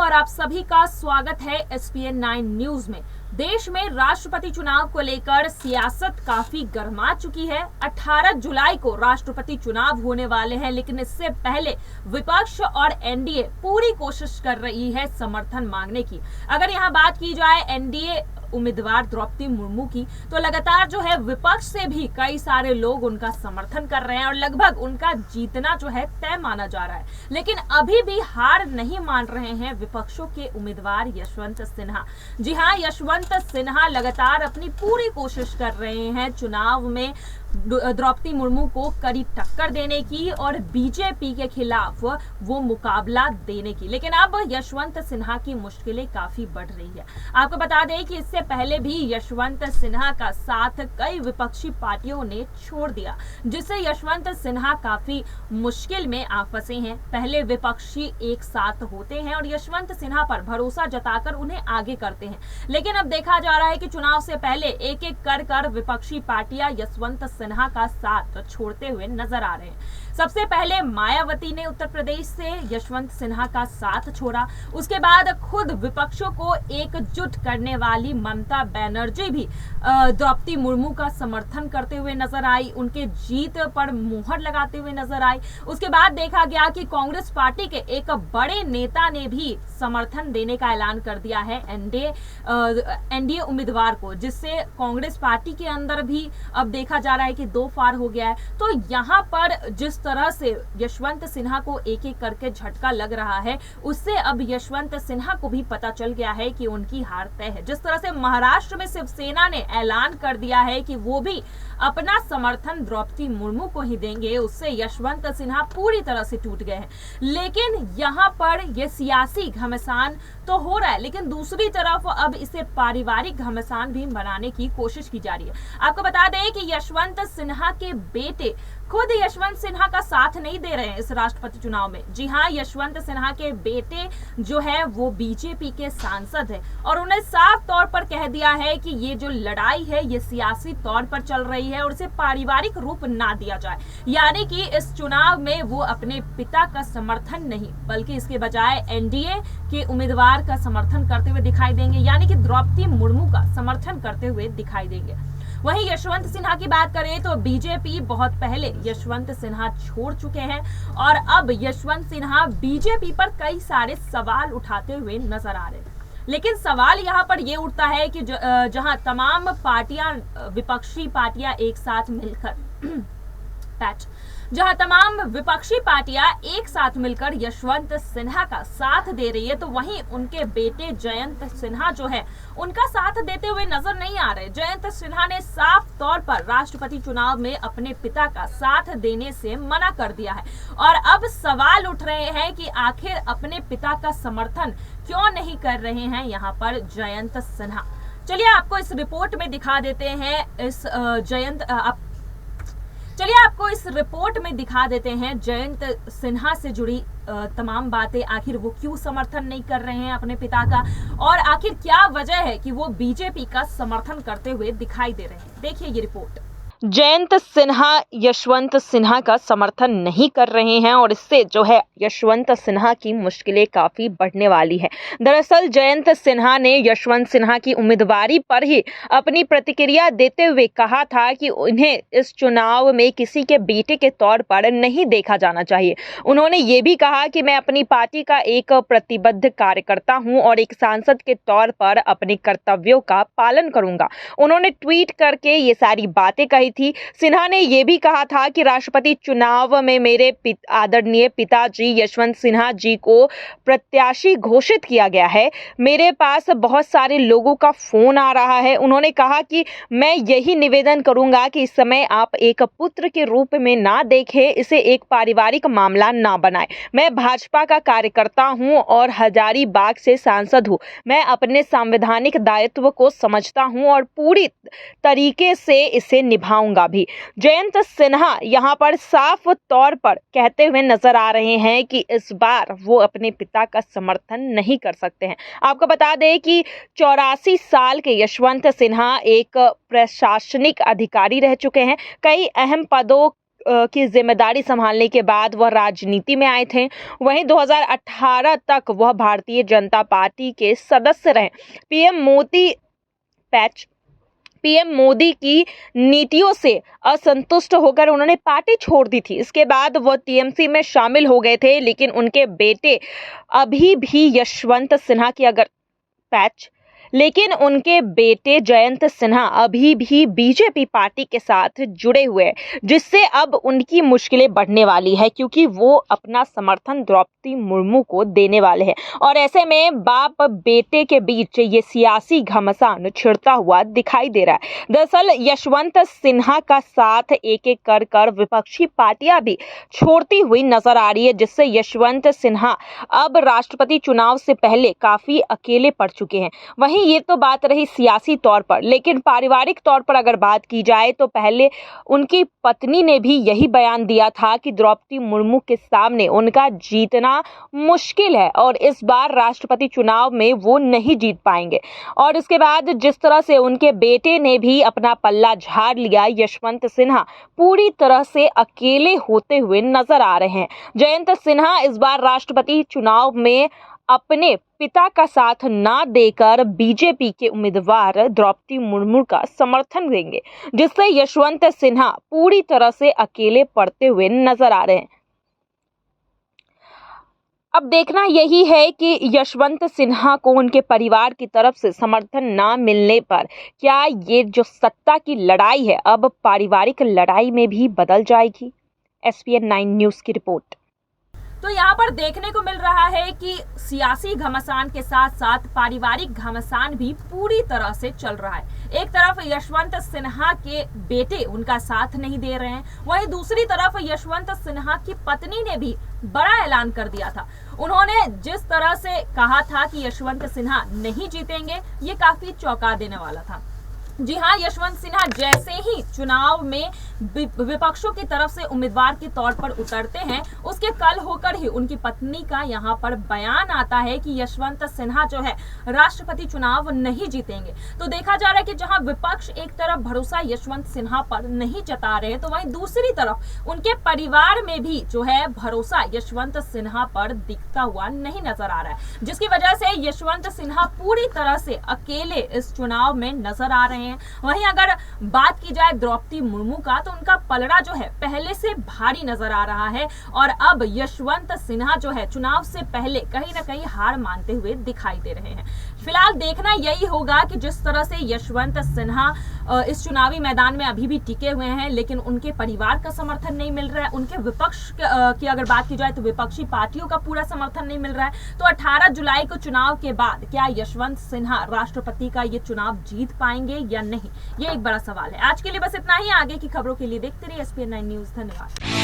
और आप सभी का स्वागत है SPN 9 न्यूज में। देश में राष्ट्रपति चुनाव को लेकर सियासत काफी गर्मा चुकी है। 18 जुलाई को राष्ट्रपति चुनाव होने वाले हैं, लेकिन इससे पहले विपक्ष और एनडीए पूरी कोशिश कर रही है समर्थन मांगने की। अगर यहाँ बात की जाए एनडीए उम्मीदवार द्रौपदी मुर्मू की, तो लगातार जो है विपक्ष से भी कई सारे लोग उनका समर्थन कर रहे हैं और लगभग उनका जीतना जो है तय माना जा रहा है। लेकिन अभी भी हार नहीं मान रहे हैं विपक्षों के उम्मीदवार यशवंत सिन्हा। जी हाँ, यशवंत सिन्हा लगातार अपनी पूरी कोशिश कर रहे हैं चुनाव में द्रौपदी मुर्मू को कड़ी टक्कर देने की और बीजेपी के खिलाफ वो मुकाबला देने की। लेकिन अब यशवंत सिन्हा की मुश्किलें काफी बढ़ रही है। आपको बता दें कि इससे पहले भी यशवंत सिन्हा का साथ कई विपक्षी पार्टियों ने छोड़ दिया, जिससे यशवंत सिन्हा काफी मुश्किल में आ फंसे हैं। पहले विपक्षी एक साथ होते हैं और यशवंत सिन्हा पर भरोसा जताकर उन्हें आगे करते हैं, लेकिन अब देखा जा रहा है कि चुनाव से पहले एक एक कर विपक्षी पार्टियां यशवंत सिन्हा का साथ छोड़ते हुए नजर आ रहे हैं। सबसे पहले मायावती ने उत्तर प्रदेश से यशवंत सिन्हा का साथ छोड़ा। उसके बाद खुद विपक्षों को एकजुट करने वाली ममता बनर्जी भी द्रौपदी मुर्मू का समर्थन करते हुए नजर आई, उनके जीत पर मुहर लगाते हुए नजर आई। उसके बाद देखा गया कि कांग्रेस पार्टी के एक बड़े नेता ने भी समर्थन देने का ऐलान कर दिया है एनडीए उम्मीदवार को, जिससे कांग्रेस पार्टी के अंदर भी अब देखा जा रहा है कि दो फार हो गया है। तो यहाँ पर जिस तरह से यशवंत सिन्हा को एक एक करके झटका लग रहा है, उससे अब यशवंत सिन्हा को भी पता चल गया है कि उनकी हार तय है। जिस तरह से महाराष्ट्र में शिवसेना ने ऐलान कर दिया है कि वो भी अपना समर्थन द्रौपदी मुर्मू को ही देंगे, उससे यशवंत सिन्हा पूरी तरह से टूट गए हैं। लेकिन यहाँ पर यह सियासी घमासान तो हो रहा है, लेकिन दूसरी तरफ अब इसे पारिवारिक घमासान भी बनाने की कोशिश की जा रही है। आपको बता दें कि यशवंत सिन्हा के बेटे खुद यशवंत सिन्हा का साथ नहीं दे रहे हैं इस राष्ट्रपति चुनाव में। जी हाँ, यशवंत सिन्हा के बेटे जो है वो बीजेपी के सांसद है और उन्हें साफ तौर पर कह दिया है कि ये जो लड़ाई है ये सियासी तौर पर चल रही है और इसे पारिवारिक रूप ना दिया जाए। यानी कि इस चुनाव में वो अपने पिता का समर्थन नहीं, बल्कि इसके बजाय एनडीए के उम्मीदवार का समर्थन करते हुए दिखाई देंगे, यानी कि द्रौपदी मुर्मू का समर्थन करते हुए दिखाई देंगे। वहीं यशवंत सिन्हा की बात करें तो बीजेपी बहुत पहले यशवंत सिन्हा छोड़ चुके हैं और अब यशवंत सिन्हा बीजेपी पर कई सारे सवाल उठाते हुए नजर आ रहे हैं। लेकिन सवाल यहाँ पर ये उठता है कि जहां तमाम पार्टियां, विपक्षी पार्टियां एक साथ मिलकर जहां तमाम विपक्षी पार्टियां एक साथ मिलकर यशवंत सिन्हा का साथ दे रही है, तो वहीं उनके बेटे जयंत सिन्हा जो है उनका साथ देते हुए नजर नहीं आ रहे। जयंत सिन्हा ने साफ तौर पर राष्ट्रपति चुनाव में अपने पिता का साथ देने से मना कर दिया है और अब सवाल उठ रहे हैं कि आखिर अपने पिता का समर्थन क्यों नहीं कर रहे हैं यहाँ पर जयंत सिन्हा। चलिए आपको इस रिपोर्ट में दिखा देते हैं आपको इस रिपोर्ट में दिखा देते हैं जयंत सिन्हा से जुड़ी तमाम बातें। आखिर वो क्यों समर्थन नहीं कर रहे हैं अपने पिता का और आखिर क्या वजह है कि वो बीजेपी का समर्थन करते हुए दिखाई दे रहे हैं। देखिए ये रिपोर्ट। जयंत सिन्हा यशवंत सिन्हा का समर्थन नहीं कर रहे हैं और इससे जो है यशवंत सिन्हा की मुश्किलें काफ़ी बढ़ने वाली है। दरअसल जयंत सिन्हा ने यशवंत सिन्हा की उम्मीदवारी पर ही अपनी प्रतिक्रिया देते हुए कहा था कि उन्हें इस चुनाव में किसी के बेटे के तौर पर नहीं देखा जाना चाहिए। उन्होंने ये भी कहा कि मैं अपनी पार्टी का एक प्रतिबद्ध कार्यकर्ता हूं और एक सांसद के तौर पर अपने कर्तव्यों का पालन करूंगा। उन्होंने ट्वीट करके ये सारी बातें कही थी। सिन्हा ने यह भी कहा था कि राष्ट्रपति चुनाव में मेरे आदरणीय पिताजी यशवंत सिन्हा जी को प्रत्याशी घोषित किया गया है। मेरे पास बहुत सारे लोगों का फोन आ रहा है। उन्होंने कहा कि मैं यही निवेदन करूंगा कि इस समय आप एक पुत्र के रूप में ना देखें, इसे एक पारिवारिक मामला ना बनाएं। मैं भाजपा का कार्यकर्ता हूं और हजारीबाग से सांसद हूं। मैं अपने संवैधानिक दायित्व को समझता हूं और पूरी तरीके से इसे निभाऊंगा भी। जयंत सिन्हा यहां पर साफ तौर पर कहते हुए नजर आ रहे हैं कि इस बार वो अपने पिता का समर्थन नहीं कर सकते हैं। आपको बता दें कि 84 साल के यशवंत सिन्हा एक प्रशासनिक अधिकारी रह चुके हैं। कई अहम पदों की जिम्मेदारी संभालने के बाद वह राजनीति में आए थे। वहीं 2018 तक वह भारतीय जनता पार्टी के सदस्य रहे। पीएम मोदी की नीतियों से असंतुष्ट होकर उन्होंने पार्टी छोड़ दी थी। इसके बाद वह टीएमसी में शामिल हो गए थे, लेकिन उनके बेटे अभी भी यशवंत सिन्हा की उनके बेटे जयंत सिन्हा अभी भी बीजेपी पार्टी के साथ जुड़े हुए हैं, जिससे अब उनकी मुश्किलें बढ़ने वाली है, क्योंकि वो अपना समर्थन द्रौपदी मुर्मू को देने वाले हैं। और ऐसे में बाप बेटे के बीच ये सियासी घमासान छिड़ता हुआ दिखाई दे रहा है। दरअसल यशवंत सिन्हा का साथ एक एक कर विपक्षी पार्टियां भी छोड़ती हुई नजर आ रही है, जिससे यशवंत सिन्हा अब राष्ट्रपति चुनाव से पहले काफी अकेले पड़ चुके हैं। वहीं ये तो बात रही सियासी तौर पर, लेकिन पारिवारिक तौर पर अगर बात की जाए तो पहले उनकी पत्नी ने भी यही बयान दिया था कि द्रौपदी मुर्मू के सामने उनका जीतना मुश्किल है और इस बार राष्ट्रपति चुनाव में वो नहीं जीत पाएंगे। और इसके बाद जिस तरह से उनके बेटे ने भी अपना पल्ला झाड़ लिया, यशवंत सिन्हा पूरी तरह से अकेले होते हुए नजर आ रहे हैं। जयंत सिन्हा इस बार राष्ट्रपति चुनाव में अपने पिता का साथ ना देकर बीजेपी के उम्मीदवार द्रौपदी मुर्मू का समर्थन देंगे, जिससे यशवंत सिन्हा पूरी तरह से अकेले पड़ते हुए नजर आ रहे हैं। अब देखना यही है कि यशवंत सिन्हा को उनके परिवार की तरफ से समर्थन ना मिलने पर क्या ये जो सत्ता की लड़ाई है अब पारिवारिक लड़ाई में भी बदल जाएगी। SPN 9 न्यूज की रिपोर्ट। तो यहाँ पर देखने को मिल रहा है कि सियासी घमासान के साथ साथ पारिवारिक घमासान भी पूरी तरह से चल रहा है। एक तरफ यशवंत सिन्हा के बेटे उनका साथ नहीं दे रहे हैं, वहीं दूसरी तरफ यशवंत सिन्हा की पत्नी ने भी बड़ा ऐलान कर दिया था। उन्होंने जिस तरह से कहा था कि यशवंत सिन्हा नहीं जीतेंगे, ये काफी चौंका देने वाला था। जी हाँ, यशवंत सिन्हा जैसे ही चुनाव में विपक्षों की तरफ से उम्मीदवार के तौर पर उतरते हैं, उसके कल होकर ही उनकी पत्नी का यहाँ पर बयान आता है कि यशवंत सिन्हा जो है राष्ट्रपति चुनाव नहीं जीतेंगे। तो देखा जा रहा है कि जहाँ विपक्ष एक तरफ भरोसा यशवंत सिन्हा पर नहीं जता रहे, तो वहीं दूसरी तरफ उनके परिवार में भी जो है भरोसा यशवंत सिन्हा पर दिखता हुआ नहीं नजर आ रहा है, जिसकी वजह से यशवंत सिन्हा पूरी तरह से अकेले इस चुनाव में नजर आ रहे हैं। वहीं अगर बात की जाए द्रौपदी मुर्मू का, तो उनका पलड़ा जो है पहले से भारी नजर आ रहा है और अब यशवंत सिन्हा जो है चुनाव से पहले कहीं ना कहीं हार मानते हुए दिखाई दे रहे हैं। फिलहाल देखना यही होगा कि जिस तरह से यशवंत सिन्हा इस चुनावी मैदान में अभी भी टिके हुए हैं, लेकिन उनके परिवार का समर्थन नहीं मिल रहा है, उनके विपक्ष की अगर बात की जाए तो विपक्षी पार्टियों का पूरा समर्थन नहीं मिल रहा है। तो 18 जुलाई को चुनाव के बाद क्या यशवंत सिन्हा राष्ट्रपति का ये चुनाव जीत पाएंगे या नहीं, ये एक बड़ा सवाल है। आज के लिए बस इतना ही। आगे की खबरों के लिए देखते रहिए SPN 9 न्यूज। धन्यवाद।